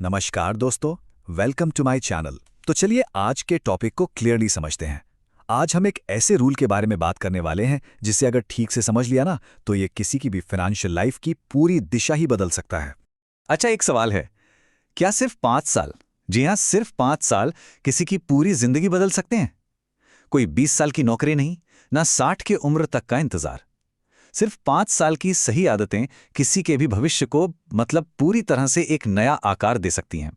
नमस्कार दोस्तों, welcome to my channel. तो चलिए आज के टॉपिक को क्लियरली समझते हैं। आज हम एक ऐसे रूल के बारे में बात करने वाले हैं जिसे अगर ठीक से समझ लिया ना तो ये किसी की भी फाइनेंशियल लाइफ की पूरी दिशा ही बदल सकता है। अच्छा, एक सवाल है। क्या सिर्फ 5 साल, जी हाँ, सिर्फ 5 साल किसी की पूरी जिंदगी बदल सकते हैं? कोई 20 साल की नौकरी नहीं, ना 60 की उम्र तक का इंतजार। सिर्फ 5 साल की सही आदतें किसी के भी भविष्य को पूरी तरह से एक नया आकार दे सकती हैं।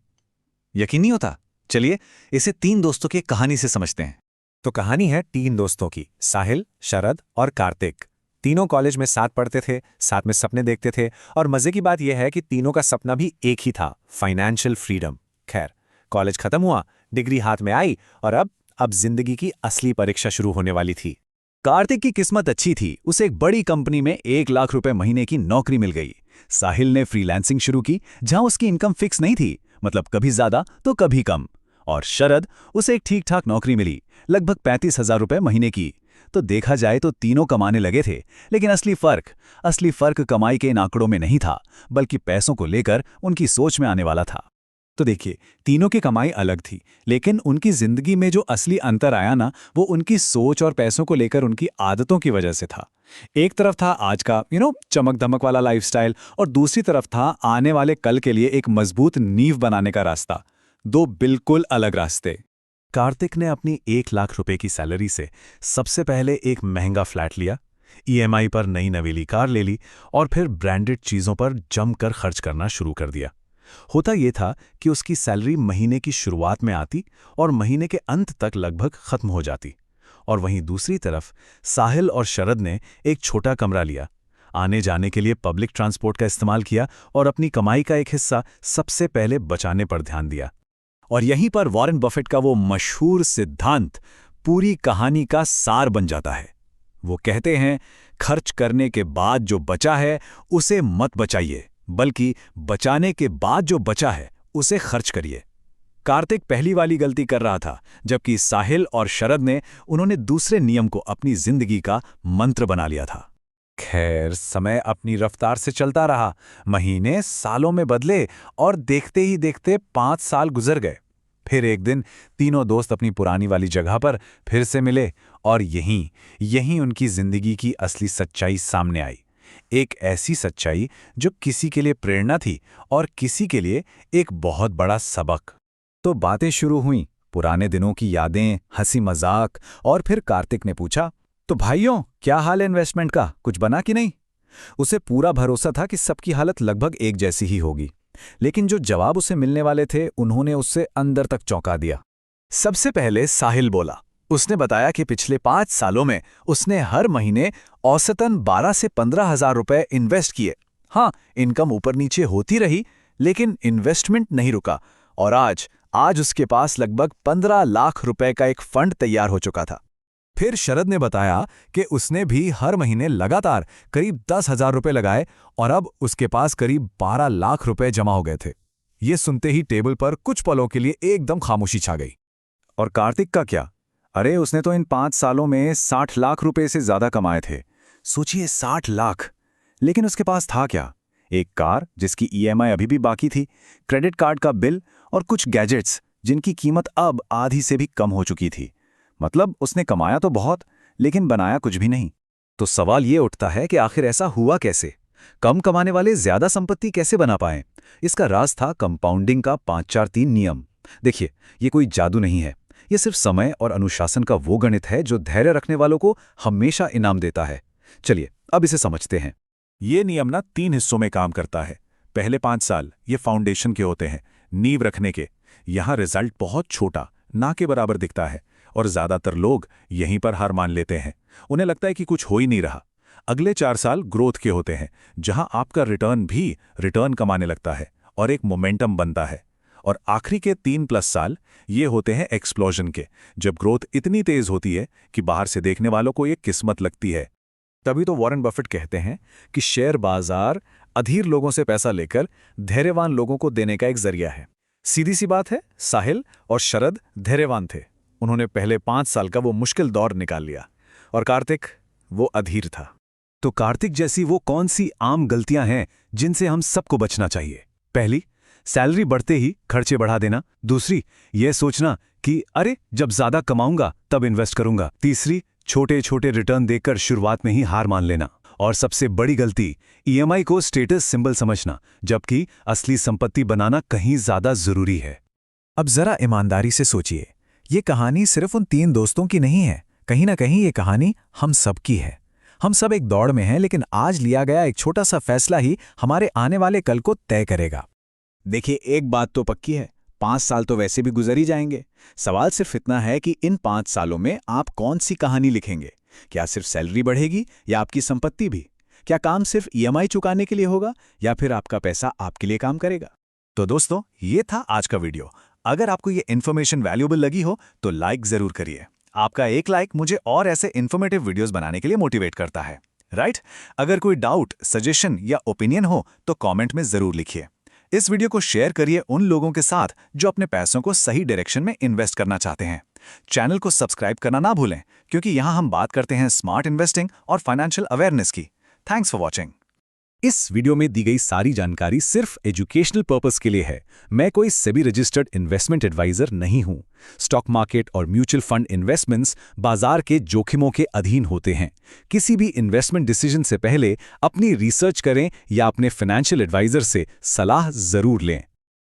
यकीन नहीं होता? चलिए इसे 3 दोस्तों की कहानी से समझते हैं। तो कहानी है 3 दोस्तों की, साहिल, शरद और कार्तिक। तीनों कॉलेज में साथ पढ़ते थे, साथ में सपने देखते थे। और मजे की बात यह है कि तीनों का सपना भी एक ही था, फाइनेंशियल फ्रीडम। खैर, कॉलेज खत्म हुआ, डिग्री हाथ में आई और अब जिंदगी की असली परीक्षा शुरू होने वाली थी। कार्तिक की किस्मत अच्छी थी, उसे एक बड़ी कंपनी में 1 लाख रुपए महीने की नौकरी मिल गई। साहिल ने फ्रीलांसिंग शुरू की जहां उसकी इनकम फिक्स नहीं थी, मतलब कभी ज्यादा तो कभी कम। और शरद, उसे एक ठीक ठाक नौकरी मिली, लगभग 35,000 रुपए महीने की। तो देखा जाए तो तीनों कमाने लगे थे, लेकिन असली फर्क कमाई के इन आंकड़ों में नहीं था, बल्कि पैसों को लेकर उनकी सोच में आने वाला था। तो देखिए, तीनों की कमाई अलग थी, लेकिन उनकी जिंदगी में जो असली अंतर आया ना, वो उनकी सोच और पैसों को लेकर उनकी आदतों की वजह से था। एक तरफ था आज का चमक धमक वाला लाइफस्टाइल, और दूसरी तरफ था आने वाले कल के लिए एक मजबूत नींव बनाने का रास्ता। दो बिल्कुल अलग रास्ते। कार्तिक ने अपनी 1 लाख रुपए की सैलरी से सबसे पहले एक महंगा फ्लैट लिया, ईएमआई पर नई नवेली कार ले ली और फिर ब्रांडेड चीजों पर जमकर खर्च करना शुरू कर दिया। होता यह था कि उसकी सैलरी महीने की शुरुआत में आती और महीने के अंत तक लगभग खत्म हो जाती। और वहीं दूसरी तरफ साहिल और शरद ने एक छोटा कमरा लिया, आने जाने के लिए पब्लिक ट्रांसपोर्ट का इस्तेमाल किया और अपनी कमाई का एक हिस्सा सबसे पहले बचाने पर ध्यान दिया। और यहीं पर वॉरेन बफेट का वो मशहूर सिद्धांत पूरी कहानी का सार बन जाता है। वो कहते हैं, खर्च करने के बाद जो बचा है उसे मत बचाइए, बल्कि बचाने के बाद जो बचा है उसे खर्च करिए। कार्तिक पहली वाली गलती कर रहा था, जबकि साहिल और शरद ने उन्होंने दूसरे नियम को अपनी जिंदगी का मंत्र बना लिया था। खैर, समय अपनी रफ्तार से चलता रहा। महीने सालों में बदले और देखते ही देखते 5 साल गुजर गए। फिर एक दिन तीनों दोस्त अपनी पुरानी वाली जगह पर फिर से मिले और यहीं उनकी जिंदगी की असली सच्चाई सामने आई। एक ऐसी सच्चाई जो किसी के लिए प्रेरणा थी और किसी के लिए एक बहुत बड़ा सबक। तो बातें शुरू हुईं, पुराने दिनों की यादें, हंसी मजाक। और फिर कार्तिक ने पूछा, तो भाइयों, क्या हाल है इन्वेस्टमेंट का, कुछ बना कि नहीं? उसे पूरा भरोसा था कि सबकी हालत लगभग एक जैसी ही होगी, लेकिन जो जवाब उसे मिलने वाले थे उन्होंने उससे अंदर तक चौंका दिया। सबसे पहले साहिल बोला। उसने बताया कि पिछले 5 सालों में उसने हर महीने औसतन 12 से 15,000 रुपए इन्वेस्ट किए। हाँ, इनकम ऊपर नीचे होती रही, लेकिन इन्वेस्टमेंट नहीं रुका। और आज उसके पास लगभग 15 लाख रुपए का एक फंड तैयार हो चुका था। फिर शरद ने बताया कि उसने भी हर महीने लगातार करीब 10,000 रुपए लगाए और अब उसके पास करीब 12 लाख रुपए जमा हो गए थे। ये सुनते ही टेबल पर कुछ पलों के लिए एकदम खामोशी छा गई। और कार्तिक का क्या? अरे, उसने तो इन 5 सालों में 60 लाख रुपए से ज्यादा कमाए थे। सोचिए, 60 लाख। लेकिन उसके पास था क्या? एक कार जिसकी ईएमआई अभी भी बाकी थी, क्रेडिट कार्ड का बिल और कुछ गैजेट्स जिनकी कीमत अब आधी से भी कम हो चुकी थी। मतलब उसने कमाया तो बहुत, लेकिन बनाया कुछ भी नहीं। तो सवाल ये उठता है कि आखिर ऐसा हुआ कैसे? कम कमाने वाले ज्यादा संपत्ति कैसे बना पाए? इसका राज था कंपाउंडिंग का 5-4-3 नियम। देखिए, ये कोई जादू नहीं है, ये सिर्फ समय और अनुशासन का वो गणित है जो धैर्य रखने वालों को हमेशा इनाम देता है। चलिए अब इसे समझते हैं। ये नियम ना 3 हिस्सों में काम करता है। पहले 5 साल ये फाउंडेशन के होते हैं, नींव रखने के। यहाँ रिजल्ट बहुत छोटा, ना के बराबर दिखता है और ज्यादातर लोग यहीं पर हार मान लेते हैं। उन्हें लगता है कि कुछ हो ही नहीं रहा। अगले 4 साल ग्रोथ के होते हैं, जहां आपका रिटर्न भी रिटर्न कमाने लगता है और एक मोमेंटम बनता है। और आखिरी के 3+ साल ये होते हैं एक्सप्लोजन के, जब ग्रोथ इतनी तेज होती है कि बाहर से देखने वालों को ये किस्मत लगती है। तभी तो वॉरेन बफेट कहते हैं कि शेयर बाजार अधीर लोगों से पैसा लेकर धैर्यवान लोगों को देने का एक जरिया है। सीधी सी बात है, साहिल और शरद धैर्यवान थे। उन्होंने पहले 5 साल का वो मुश्किल दौर निकाल लिया। और कार्तिक, वो अधीर था। तो कार्तिक जैसी वो कौन सी आम गलतियां हैं जिनसे हम सबको बचना चाहिए? पहली, सैलरी बढ़ते ही खर्चे बढ़ा देना। दूसरी, यह सोचना कि अरे जब ज्यादा कमाऊंगा तब इन्वेस्ट करूंगा। तीसरी, छोटे छोटे रिटर्न देखकर शुरुआत में ही हार मान लेना। और सबसे बड़ी गलती, ईएमआई को स्टेटस सिंबल समझना, जबकि असली संपत्ति बनाना कहीं ज्यादा जरूरी है। अब जरा ईमानदारी से सोचिए, ये कहानी सिर्फ उन 3 दोस्तों की नहीं है। कहीं ना कहीं ये कहानी हम सब की है। हम सब एक दौड़ में हैं, लेकिन आज लिया गया एक छोटा सा फैसला ही हमारे आने वाले कल को तय करेगा। देखिए, एक बात तो पक्की है, 5 साल तो वैसे भी गुजर ही जाएंगे। सवाल सिर्फ इतना है कि इन 5 सालों में आप कौन सी कहानी लिखेंगे। क्या सिर्फ सैलरी बढ़ेगी या आपकी संपत्ति भी? क्या काम सिर्फ ईएमआई चुकाने के लिए होगा या फिर आपका पैसा आपके लिए काम करेगा? तो दोस्तों, ये था आज का वीडियो। अगर आपको ये इन्फॉर्मेशन वैल्यूएबल लगी हो तो लाइक जरूर करिए। आपका एक लाइक मुझे और ऐसे इन्फॉर्मेटिव वीडियोस बनाने के लिए मोटिवेट करता है, राइट? अगर कोई डाउट, सजेशन या ओपिनियन हो तो कमेंट में जरूर लिखिए। इस वीडियो को शेयर करिए उन लोगों के साथ जो अपने पैसों को सही डायरेक्शन में इन्वेस्ट करना चाहते हैं। चैनल को सब्सक्राइब करना ना भूलें, क्योंकि यहाँ हम बात करते हैं स्मार्ट इन्वेस्टिंग और फाइनेंशियल अवेयरनेस की। Thanks for watching. इस वीडियो में दी गई सारी जानकारी सिर्फ एजुकेशनल पर्पस के लिए है। मैं कोई सेबी रजिस्टर्ड इन्वेस्टमेंट एडवाइजर नहीं हूं। स्टॉक मार्केट और म्यूचुअल फंड इन्वेस्टमेंट्स बाजार के जोखिमों के अधीन होते हैं। किसी भी इन्वेस्टमेंट डिसीजन से पहले अपनी रिसर्च करें या अपने फाइनेंशियल एडवाइजर से सलाह जरूर लें।